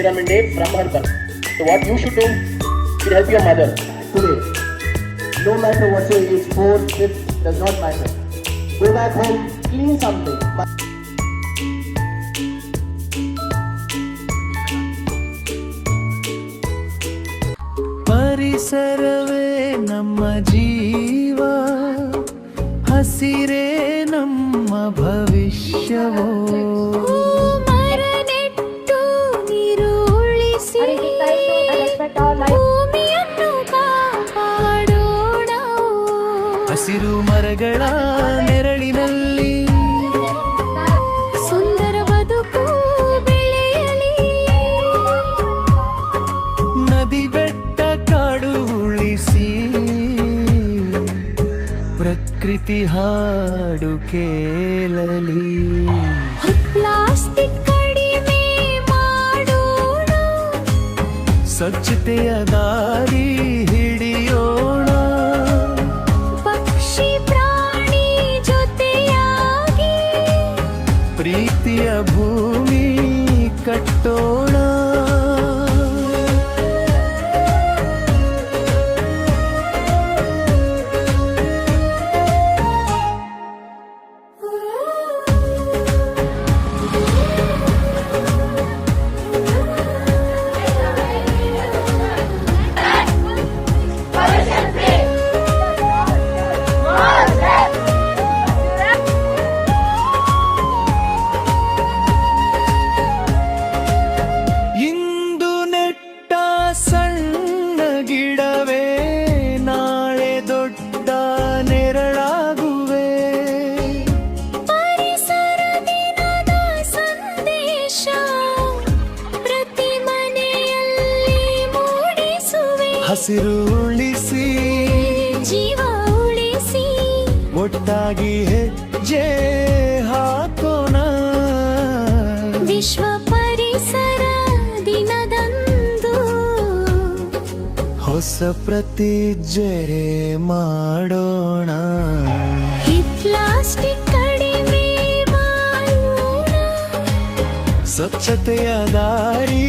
Vitamin Day from her birth. So what you should do to help your mother today, no matter what your age, 4, 5, does not matter. Go back home, clean something. ಪರಿಸರವೇ ನಮ್ಮ ಜೀವ, ಹಸಿರೇ ನಮ್ಮ ಭವಿಷ್ಯವೋ. ಮರ ನೆಟ್ಟು ನೀರು ಉಳಿಸಿ ಭೂಮಿಯನ್ನು ಕಾಪಾಡೋಣ. ಹಸಿರು ಮರಗಳ ನೆರಳಿನಲ್ಲಿ ಸುಂದರ ಬದುಕು ಬೆಳೆಯಲಿ. ನದಿ ಬೆಟ್ಟ ಕಾಡು ಉಳಿಸಿ ಪ್ರಕೃತಿ ಹಾಡು ಕೇಳಲಿ. ಪ್ಲಾಸ್ಟಿಕ್ ಕಡಿಮೆ ಮಾಡೋಣ, ಸ್ವಚ್ಛತೆಯ ದಾರಿ ಹಿಡಿಯೋಣ. ಪಕ್ಷಿ ಪ್ರಾಣಿ ಜೊತೆಯಾಗಿ ಪ್ರೀತಿಯ ಭೂಮಿ ಕಟ್ಟೋಣ. ಇಂದು ನೆಟ್ಟ ಸಣ್ಣ ಗಿಡವೇ ನಾಳೆ ದೊಡ್ಡ ನೆರಳಾಗುವೆ. ಪರಿಸರ ದಿನದ ಸಂದೇಶ ಪ್ರತಿ ಮನೆಯಲ್ಲಿ ಮೂಡಿಸುವೆ. ಹಸಿರು ಉಳಿಸಿ ಜೀವ ಉಳಿಸಿ ಒಟ್ಟಾಗಿ ಹೆಜ್ಜೆ ಹಾಕೋಣ. ವಿಶ್ವ ಪರಿಸರ ದಿನದಂದು ಹೊಸ ಪ್ರತಿಜ್ಞೆ ಮಾಡೋಣ. ಈ ಪ್ಲಾಸ್ಟಿಕ್ ಕಡಿಮೆ ಮಾಡೋಣ. ಸ್ವಚ್ಛತೆಯ ದಾರಿ